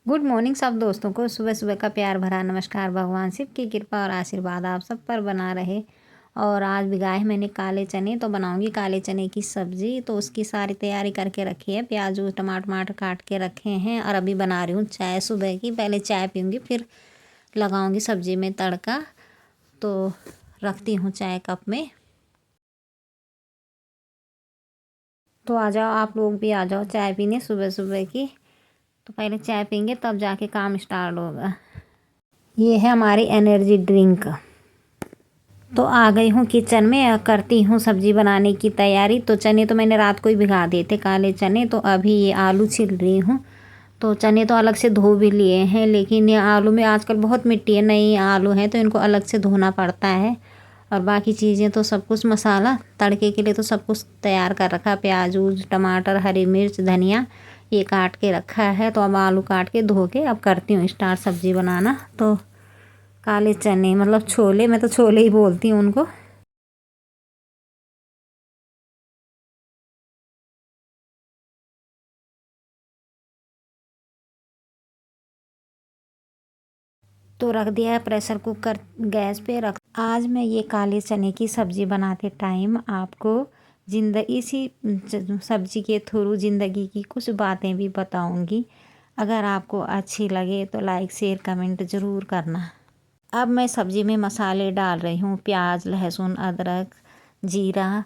Good morning सब दोस्तों को सुबह सुबह का प्यार भरा नमस्कार। भगवान शिव की कृपा और आशीर्वाद आप सब पर बना रहे। और आज भिगाए हैं मैंने काले चने, तो बनाऊंगी काले चने की सब्ज़ी। तो उसकी सारी तैयारी करके रखी है, प्याज टमाटर काट के रखे हैं। और अभी बना रही हूँ चाय सुबह की। पहले चाय पीऊँगी फिर लगाऊँगी सब्ज़ी में तड़का। तो रखती हूँ चाय कप में। तो आ जाओ आप लोग भी, आ जाओ चाय पीने सुबह सुबह की। तो पहले चाय पीएंगे तब जाके काम स्टार्ट होगा। ये है हमारी एनर्जी ड्रिंक। तो आ गई हूँ किचन में, करती हूँ सब्ज़ी बनाने की तैयारी। तो चने तो मैंने रात को ही भिगा दिए थे, काले चने। तो अभी ये आलू छिल रही हूँ। तो चने तो अलग से धो भी लिए हैं, लेकिन ये आलू में आजकल बहुत मिट्टी है, नई आलू है तो इनको अलग से धोना पड़ता है। और बाकी चीज़ें तो सब कुछ मसाला तड़के के लिए तो सब कुछ तैयार कर रखा। प्याज टमाटर हरी मिर्च धनिया ये काट के रखा है। तो अब आलू काट के धो के अब करती हूँ स्टार्ट सब्ज़ी बनाना। तो काले चने मतलब छोले, मैं तो छोले ही बोलती हूँ उनको। तो रख दिया है प्रेशर कुकर गैस पे रख। आज मैं ये काले चने की सब्ज़ी बनाते टाइम आपको इसी सब्ज़ी के थ्रू ज़िंदगी की कुछ बातें भी बताऊंगी। अगर आपको अच्छी लगे तो लाइक शेयर कमेंट ज़रूर करना। अब मैं सब्ज़ी में मसाले डाल रही हूँ, प्याज लहसुन अदरक जीरा।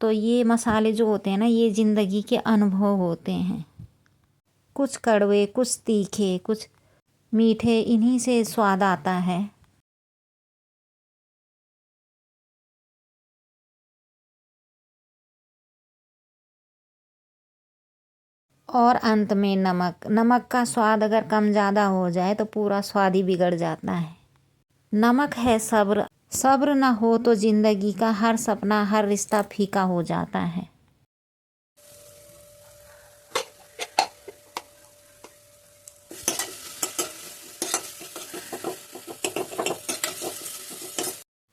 तो ये मसाले जो होते हैं ना, ये ज़िंदगी के अनुभव होते हैं। कुछ कड़वे कुछ तीखे कुछ मीठे, इन्हीं से स्वाद आता है। और अंत में नमक। नमक का स्वाद अगर कम ज़्यादा हो जाए तो पूरा स्वाद ही बिगड़ जाता है। नमक है सब्र, सब्र ना हो तो ज़िंदगी का हर सपना हर रिश्ता फीका हो जाता है।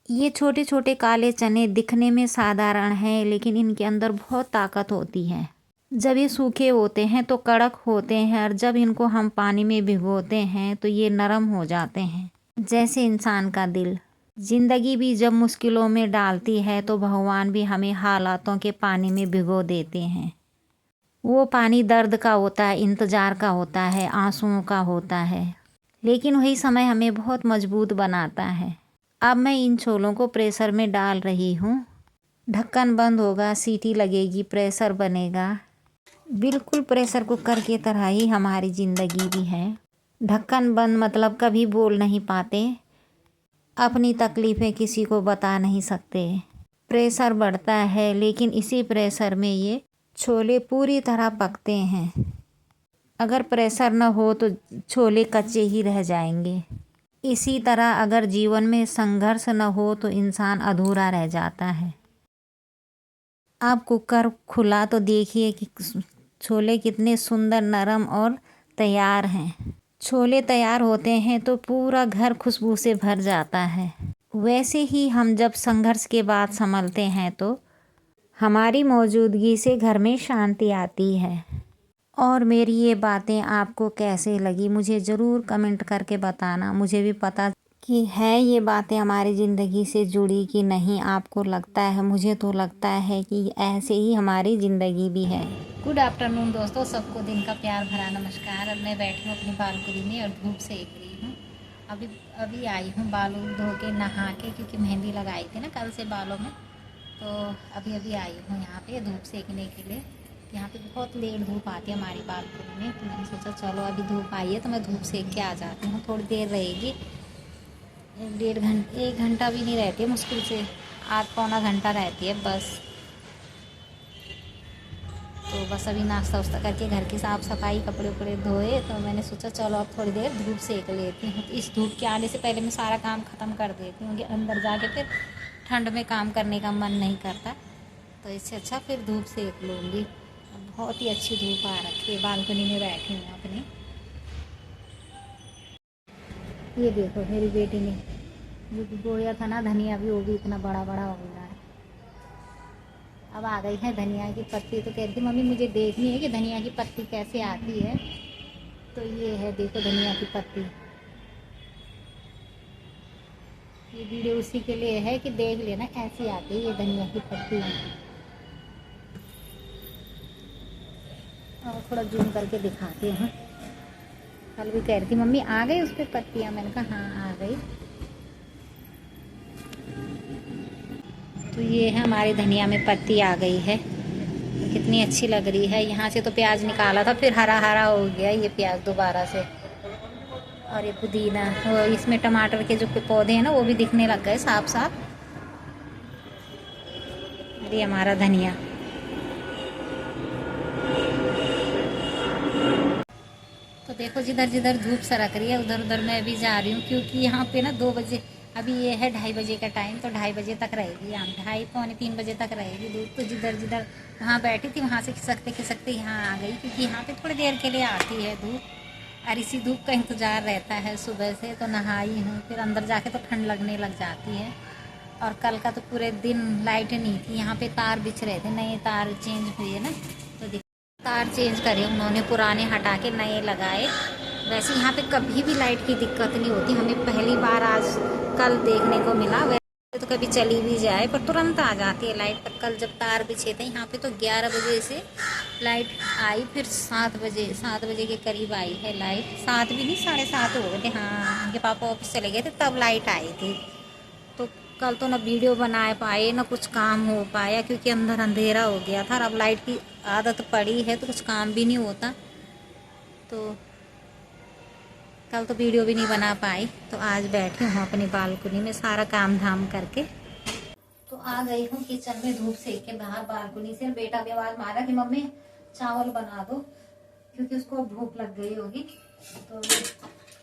ये छोटे छोटे काले चने दिखने में साधारण हैं, लेकिन इनके अंदर बहुत ताकत होती है। जब ये सूखे होते हैं तो कड़क होते हैं, और जब इनको हम पानी में भिगोते हैं तो ये नरम हो जाते हैं, जैसे इंसान का दिल। ज़िंदगी भी जब मुश्किलों में डालती है तो भगवान भी हमें हालातों के पानी में भिगो देते हैं। वो पानी दर्द का होता है, इंतज़ार का होता है, आंसुओं का होता है, लेकिन वही समय हमें बहुत मजबूत बनाता है। अब मैं इन छोलों को प्रेशर में डाल रही हूँ। ढक्कन बंद होगा, सीटी लगेगी, प्रेशर बनेगा। बिल्कुल प्रेशर कुकर की तरह ही हमारी ज़िंदगी भी है। ढक्कन बंद मतलब कभी बोल नहीं पाते, अपनी तकलीफ़ें किसी को बता नहीं सकते। प्रेशर बढ़ता है, लेकिन इसी प्रेशर में ये छोले पूरी तरह पकते हैं। अगर प्रेशर न हो तो छोले कच्चे ही रह जाएंगे। इसी तरह अगर जीवन में संघर्ष न हो तो इंसान अधूरा रह जाता है। आप कुकर खुला तो देखिए कि छोले कितने सुंदर नरम और तैयार हैं। छोले तैयार होते हैं तो पूरा घर खुशबू से भर जाता है। वैसे ही हम जब संघर्ष के बाद संभलते हैं तो हमारी मौजूदगी से घर में शांति आती है। और मेरी ये बातें आपको कैसे लगी मुझे ज़रूर कमेंट करके बताना। मुझे भी पता कि है ये बातें हमारी ज़िंदगी से जुड़ी कि नहीं आपको लगता है। मुझे तो लगता है कि ऐसे ही हमारी ज़िंदगी भी है। गुड आफ्टरनून दोस्तों, सबको दिन का प्यार भरा नमस्कार। अब मैं बैठी हूँ अपनी बालकनी में और धूप सेक रही हूँ। अभी अभी आई हूँ बाल धो के नहा के, क्योंकि मेहंदी लगाई थी ना कल से बालों में। तो अभी अभी आई हूँ यहाँ पे धूप सेकने के लिए। यहाँ पे बहुत लेट धूप आती है हमारी बालकनी में, तो मैंने सोचा चलो अभी धूप आई है तो मैं धूप सेक के आ जाती हूँ। थोड़ी देर रहेगी, 1 घंटा भी नहीं रहती है, मुश्किल से आध पौना घंटा रहती है बस। तो बस अभी नाश्ता वास्ता करके घर की साफ़ सफाई कपड़े उपड़े धोए, तो मैंने सोचा चलो अब थोड़ी देर धूप सेक लेती हूँ। तो इस धूप के आने से पहले मैं सारा काम ख़त्म कर देती हूँ कि अंदर जाके फिर ठंड में काम करने का मन नहीं करता। तो इससे अच्छा फिर धूप सेक लूँगी। बहुत ही अच्छी धूप आ रखी है, बालकनी में बैठी हूँ अपनी। ये देखो मेरी बेटी ने जो बोया था ना धनिया, भी वो भी इतना बड़ा बड़ा हो गया है। अब आ गई है धनिया की पत्ती, तो कह रही थी मम्मी मुझे देखनी है कि धनिया की पत्ती कैसे आती है। तो ये है, देखो धनिया की पत्ती। ये वीडियो उसी के लिए है कि देख लेना ऐसी आती है ये धनिया की पत्तियाँ। और थोड़ा जूम करके दिखाते हैं। कल भी कह रही थी मम्मी आ गई उस पर पत्तियाँ, मैंने कहा हाँ आ गई। तो ये है हमारी धनिया में पत्ती आ गई है, कितनी अच्छी लग रही है। यहाँ से तो प्याज निकाला था, फिर हरा हरा हो गया ये प्याज दोबारा से। और ये पुदीना, और इसमें टमाटर के जो पौधे हैं ना वो भी दिखने लग गए साफ साफ। अरे हमारा धनिया। तो देखो जिधर जिधर धूप सरक रही है उधर उधर मैं भी जा रही हूँ, क्योंकि यहाँ पे ना 2 बजे, अभी ये है 2:30 बजे का टाइम, तो 2:30 बजे तक रहेगी, यहाँ 2:30 पौने 3 बजे तक रहेगी धूप। तो जिधर जिधर वहाँ बैठी थी वहाँ से खिसकते खिसकते यहाँ आ गई, क्योंकि यहाँ पे थोड़ी देर के लिए आती है धूप और इसी धूप का इंतज़ार रहता है सुबह से। तो नहाई हूँ, फिर अंदर जाके तो ठंड लगने लग जाती है। और कल का तो पूरे दिन लाइट नहीं थी, यहाँ पे तार बिछ रहे थे, नए तार चेंज हुए है ना, तो तार चेंज करे उन्होंने, पुराने हटा के नए लगाए। वैसे यहाँ पे कभी भी लाइट की दिक्कत नहीं होती, हमें पहली बार आज कल देखने को मिला। वैसे तो कभी चली भी जाए पर तुरंत आ जाती है लाइट। पर कल जब तार बिछे थे यहाँ पे तो 11 बजे से लाइट आई, फिर 7 बजे के करीब आई है लाइट। 7 भी नहीं, 7:30 हो गए थे। हाँ, उनके पापा ऑफिस चले गए थे तब लाइट आई थी। तो कल तो ना वीडियो बना पाए ना कुछ काम हो पाया, क्योंकि अंदर अंधेरा हो गया था। और अब लाइट की आदत पड़ी है तो कुछ काम भी नहीं होता, तो कल तो वीडियो भी नहीं बना पाई। तो आज बैठी हूँ अपनी बालकनी में सारा काम धाम करके। तो आ गई हूँ किचन में धूप सेक के बाहर बालकनी से। बेटा भी आवाज मारा कि मम्मी चावल बना दो, क्योंकि उसको भूख लग गई होगी। तो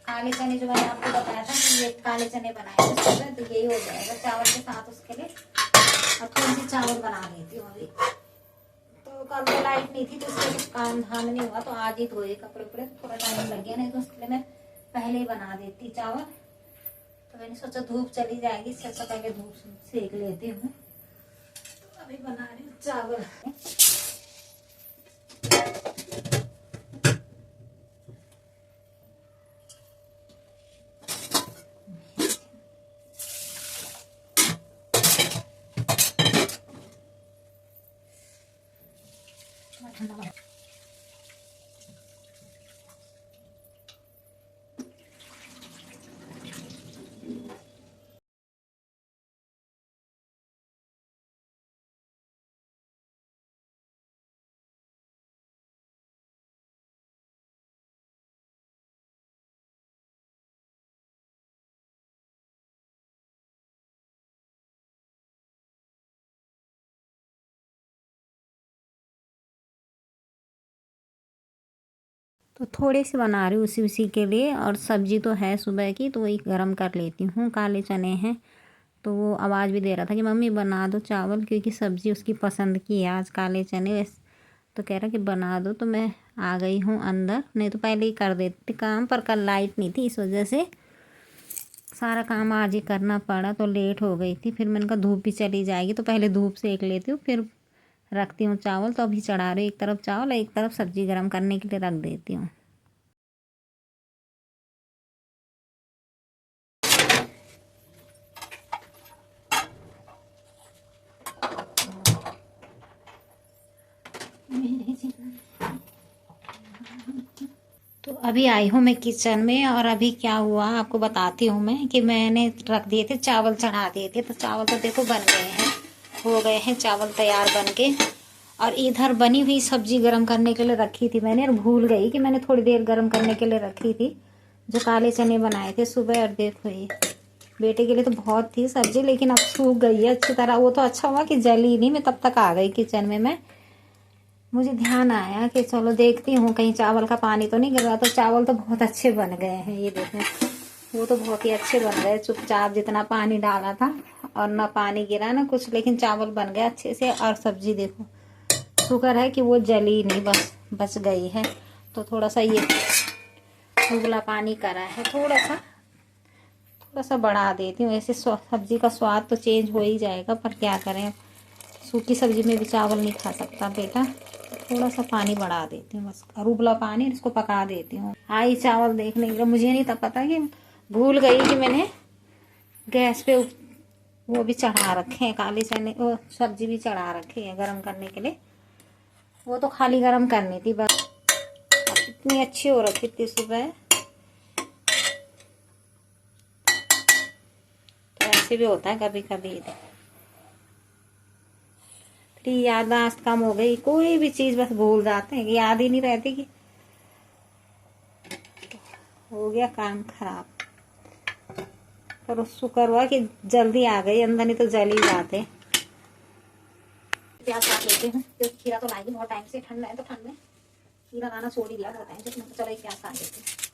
काले चने जो मैंने आपको बताया था कि ये काले चने बनाए थे, तो यही हो जाएगा चावल के साथ उसके लिए। और थोड़ी सी चावल बना लेती हूँ अभी। तो कल तो लाइट नहीं थी तो इसलिए कुछ काम धाम नहीं हुआ, तो आज ही धोए कपड़े उपड़े, थोड़ा टाइम लग गया, नहीं तो उसके लिए मैं पहले ही बना देती चावल। तो मैंने सोचा धूप चली जाएगी, इससे अच्छा पहले धूप सेक लेती हूँ। तो अभी बना रही हूँ चावल। तो थोड़े से बना रही हूँ उसी के लिए। और सब्जी तो है सुबह की, तो वही गरम कर लेती हूँ। काले चने हैं तो वो आवाज़ भी दे रहा था कि मम्मी बना दो चावल, क्योंकि सब्जी उसकी पसंद की है आज काले चने। वैसे तो कह रहा कि बना दो, तो मैं आ गई हूँ अंदर, नहीं तो पहले ही कर देती काम। पर कल लाइट नहीं थी, इस वजह से सारा काम आज ही करना पड़ा, तो लेट हो गई थी। फिर मैंने कहा धूप भी चली जाएगी तो पहले धूप सेक लेती हूँ, फिर रखती हूँ चावल। तो अभी चढ़ा रही हूँ, एक तरफ चावल एक तरफ सब्जी गर्म करने के लिए रख देती हूँ। तो अभी आई हूँ मैं किचन में, और अभी क्या हुआ आपको बताती हूँ मैं, कि मैंने रख दिए थे चावल, चढ़ा दिए थे। तो चावल तो देखो बन गए हैं, हो गए हैं चावल तैयार बन के। और इधर बनी हुई सब्जी गरम करने के लिए रखी थी मैंने, और भूल गई कि मैंने थोड़ी देर गरम करने के लिए रखी थी, जो काले चने बनाए थे सुबह। और देखो ये बेटे के लिए तो बहुत थी सब्जी, लेकिन अब सूख गई है अच्छी तरह। वो तो अच्छा हुआ कि जली नहीं, मैं तब तक आ गई किचन में। मुझे ध्यान आया कि चलो देखती हूँ कहीं चावल का पानी तो नहीं गिर रहा। तो चावल तो बहुत अच्छे बन गए हैं, ये देखो वो तो बहुत ही अच्छे बन गए, चुपचाप जितना पानी डाला था और ना पानी गिरा ना कुछ, लेकिन चावल बन गए अच्छे से। और सब्जी देखो, शुक्र है कि वो जली नहीं, बस बच गई है। तो थोड़ा सा ये उबला पानी करा है, थोड़ा सा बढ़ा देती हूँ। ऐसे सब्जी का स्वाद तो चेंज हो ही जाएगा, पर क्या करें, सूखी सब्जी में भी चावल नहीं खा सकता बेटा। थोड़ा सा पानी बढ़ा देती हूँ बस, और उबला पानी, इसको पका देती हूँ। आई चावल देखने के लिए, मुझे नहीं था पता कि भूल गई कि मैंने गैस पे वो भी चढ़ा रखे हैं, काले चने, वो सब्जी भी चढ़ा रखी है गरम करने के लिए। वो तो खाली गरम करनी थी बस। इतनी अच्छी हो रखी थी सुबह, तो ऐसे भी होता है कभी कभी। फिर याददाश्त कम हो गई, कोई भी चीज़ बस भूल जाते हैं, याद ही नहीं रहती कि हो गया काम खराब। पर शुक्र हुआ कि जल्दी आ गई अंदर, नहीं तो जल ही जाते। प्याज काट लेती हूँ, खीरा तो लाएगी बहुत टाइम से, ठंड है तो ठंड में खीरा लाना छोड़ ही दिया बहुत टाइम से, चलो एक प्याज काट लेती हूँ।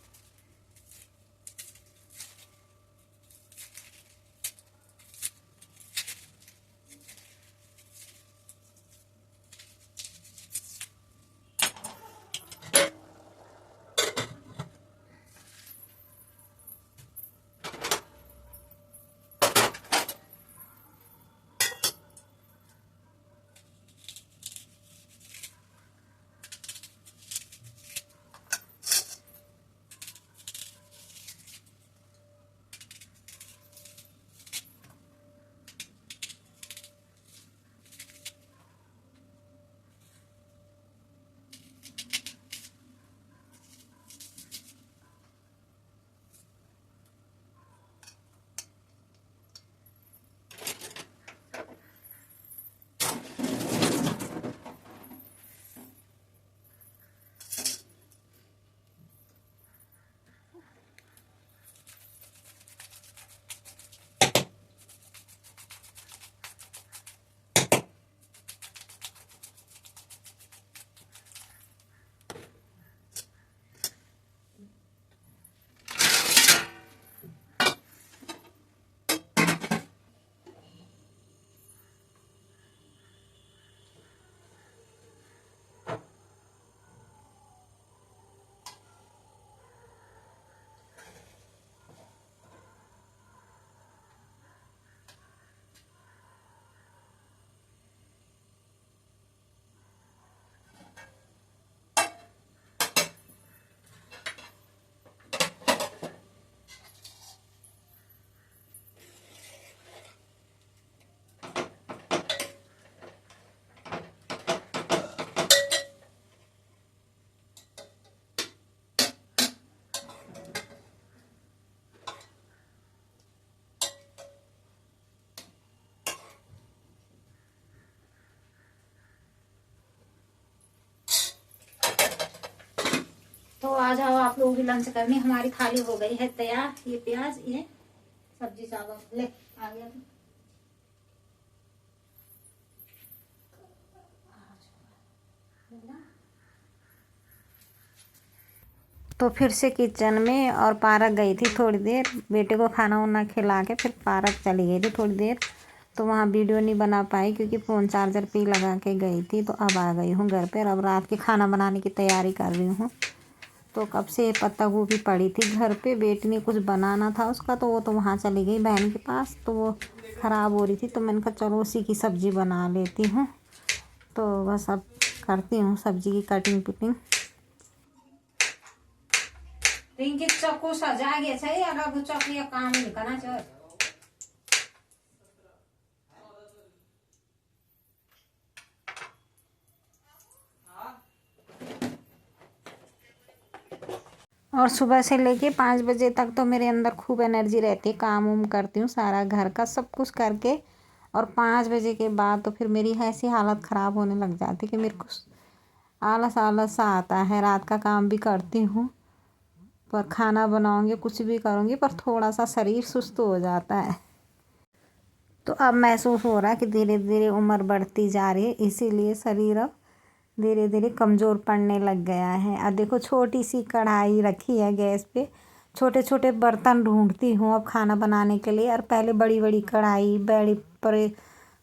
तो आ जाओ आप लोग भी लंच करने, हमारी थाली हो गई है तैयार। ये प्याज, ये सब्जी, चावल ले आ गया। तो फिर से किचन में, और पार्क गई थी थोड़ी देर, बेटे को खाना वाना खिला के फिर पार्क चली गई थी थोड़ी देर। तो वहाँ वीडियो नहीं बना पाई क्योंकि फ़ोन चार्जर पे ही लगा के गई थी। तो अब आ गई हूँ घर पर, अब रात के खाना बनाने की तैयारी कर रही हूँ। तो कब से पत्ता गोभी पड़ी थी घर पे, बेटी ने कुछ बनाना था उसका, तो वो तो वहाँ चली गई बहन के पास, तो वो ख़राब हो रही थी। तो मैंने कहा चलो उसी की सब्ज़ी बना लेती हूँ। तो बस अब करती हूँ सब्ज़ी की कटिंग पिटिंग। रिंकी चक्कू सजा गया छै, अलग चक्कू काम नहीं करना चाहिए। और सुबह से लेके 5 बजे तक तो मेरे अंदर खूब एनर्जी रहती है, काम उम करती हूँ सारा घर का सब कुछ करके। और 5 बजे के बाद तो फिर मेरी ऐसी हालत ख़राब होने लग जाती है कि मेरे को आलस आलस सा आता है। रात का काम भी करती हूँ, पर खाना बनाऊँगी, कुछ भी करूँगी, पर थोड़ा सा शरीर सुस्त हो जाता है। तो अब महसूस हो रहा है कि धीरे धीरे उम्र बढ़ती जा रही है, इसीलिए शरीर अब धीरे धीरे कमज़ोर पड़ने लग गया है। अब देखो छोटी सी कढ़ाई रखी है गैस पे, छोटे छोटे बर्तन ढूंढती हूँ अब खाना बनाने के लिए। और पहले बड़ी बड़ी कढ़ाई, बड़ी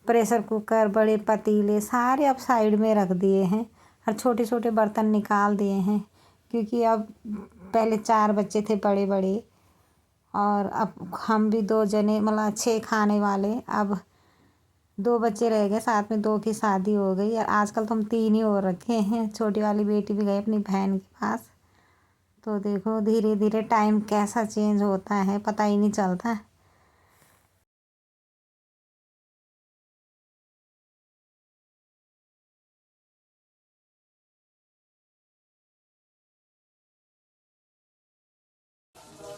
प्रेशर कुकर, बड़े पतीले सारे अब साइड में रख दिए हैं, और छोटे छोटे बर्तन निकाल दिए हैं। क्योंकि अब पहले 4 बच्चे थे बड़े बड़े, और अब हम भी 2 जने, मतलब 6 खाने वाले। अब 2 बच्चे रह गए साथ में, 2 की शादी हो गई और आजकल तो हम 3 ही हो रखे हैं। छोटी वाली बेटी भी गई अपनी बहन के पास। तो देखो धीरे धीरे टाइम कैसा चेंज होता है पता ही नहीं चलता।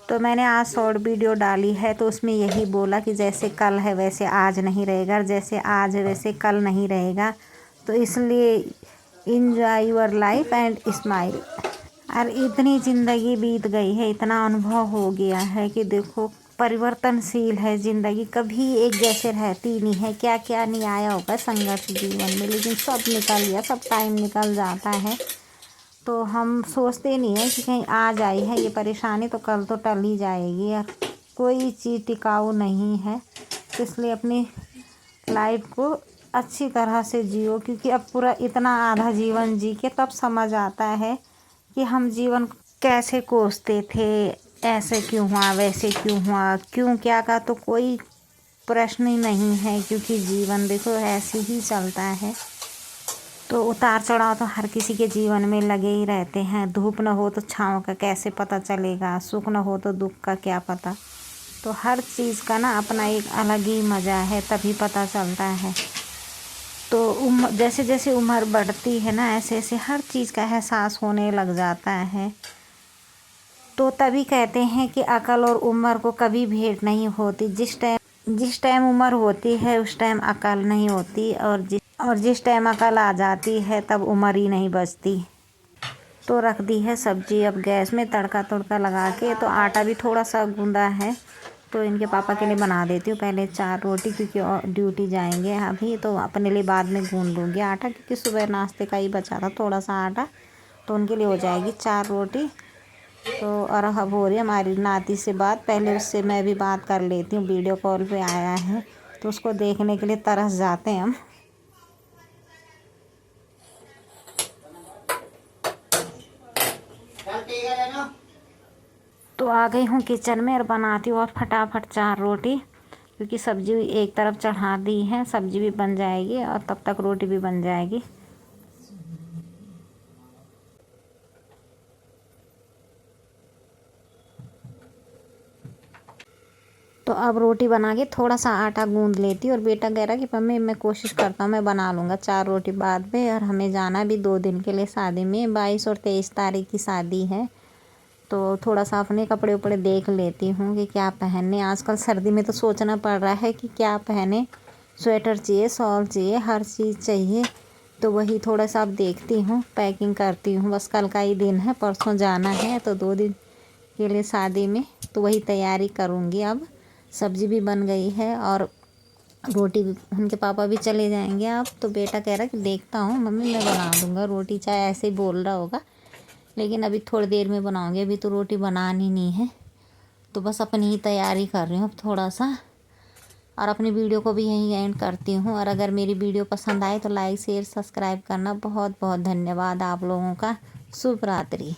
तो मैंने आज शॉर्ट वीडियो डाली है तो उसमें यही बोला कि जैसे कल है वैसे आज नहीं रहेगा, और जैसे आज है वैसे कल नहीं रहेगा। तो इसलिए enjoy your life and smile. और इतनी ज़िंदगी बीत गई है, इतना अनुभव हो गया है कि देखो परिवर्तनशील है ज़िंदगी, कभी एक जैसे रहती नहीं है। क्या क्या नहीं आया होगा संघर्ष जीवन में, लेकिन सब निकल गया, सब टाइम निकल जाता है। तो हम सोचते नहीं है कि कहीं आज आई है ये परेशानी तो कल तो टल ही जाएगी, यार कोई चीज़ टिकाऊ नहीं है। इसलिए अपनी लाइफ को अच्छी तरह से जियो, क्योंकि अब पूरा इतना आधा जीवन जी के तब समझ आता है कि हम जीवन कैसे कोसते थे, ऐसे क्यों हुआ वैसे क्यों हुआ, क्यों क्या का तो कोई प्रश्न ही नहीं है, क्योंकि जीवन देखो ऐसे ही चलता है। तो उतार चढ़ाव तो हर किसी के जीवन में लगे ही रहते हैं। धूप न हो तो छाँव का कैसे पता चलेगा, सुख न हो तो दुख का क्या पता। तो हर चीज़ का ना अपना एक अलग ही मज़ा है, तभी पता चलता है। तो जैसे जैसे उम्र बढ़ती है ना, ऐसे ऐसे हर चीज़ का एहसास होने लग जाता है। तो तभी कहते हैं कि अकल और उम्र को कभी भेंट नहीं होती। जिस टाइम उम्र होती है उस टाइम अकल नहीं होती, और जिस टाइम अकल आ जाती है तब उम्र ही नहीं बचती। तो रख दी है सब्जी अब गैस में, तड़का तुड़का लगा के। तो आटा भी थोड़ा सा गूंदा है, तो इनके पापा के लिए बना देती हूँ पहले 4 रोटी, क्योंकि ड्यूटी जाएंगे अभी। तो अपने लिए बाद में गूंद लूँगी आटा, क्योंकि सुबह नाश्ते का ही बचा था थोड़ा सा आटा, तो उनके लिए हो जाएगी 4 रोटी। तो और अब हो रही है हमारी नाती से बात। पहले उससे मैं भी बात कर लेती हूँ, वीडियो कॉल पे आया है तो उसको देखने के लिए तरस जाते हैं हम। तो आ गई हूँ किचन में और बनाती हूँ और फटाफट 4 रोटी, क्योंकि सब्जी एक तरफ चढ़ा दी है, सब्जी भी बन जाएगी और तब तक रोटी भी बन जाएगी। तो अब रोटी बना के थोड़ा सा आटा गूंद लेती हूँ, और बेटा कह रहा कि मम्मी मैं कोशिश करता हूँ मैं बना लूँगा 4 रोटी बाद में। और हमें जाना भी 2 दिन के लिए शादी में, 22 और 23 तारीख की शादी है। तो थोड़ा सा अपने कपड़े उपड़े देख लेती हूँ कि क्या पहनने। आजकल सर्दी में तो सोचना पड़ रहा है कि क्या पहने, स्वेटर चाहिए, शॉल चाहिए, हर चीज़ चाहिए। तो वही थोड़ा सा अब देखती हूँ, पैकिंग करती हूँ। बस कल का ही दिन है, परसों जाना है, तो 2 दिन के लिए शादी में, तो वही तैयारी करूँगी अब। सब्जी भी बन गई है और रोटी भी, उनके पापा भी चले जाएंगे अब। तो बेटा कह रहा कि देखता हूँ मम्मी मैं बना दूँगा रोटी, चाहे ऐसे ही बोल रहा होगा, लेकिन अभी थोड़ी देर में बनाऊँगी, अभी तो रोटी बनानी नहीं है। तो बस अपनी ही तैयारी कर रही हूँ अब थोड़ा सा, और अपनी वीडियो को भी यहीं एंड करती हूँ। और अगर मेरी वीडियो पसंद आए तो लाइक शेयर सब्सक्राइब करना। बहुत बहुत धन्यवाद आप लोगों का। शुभ रात्रि।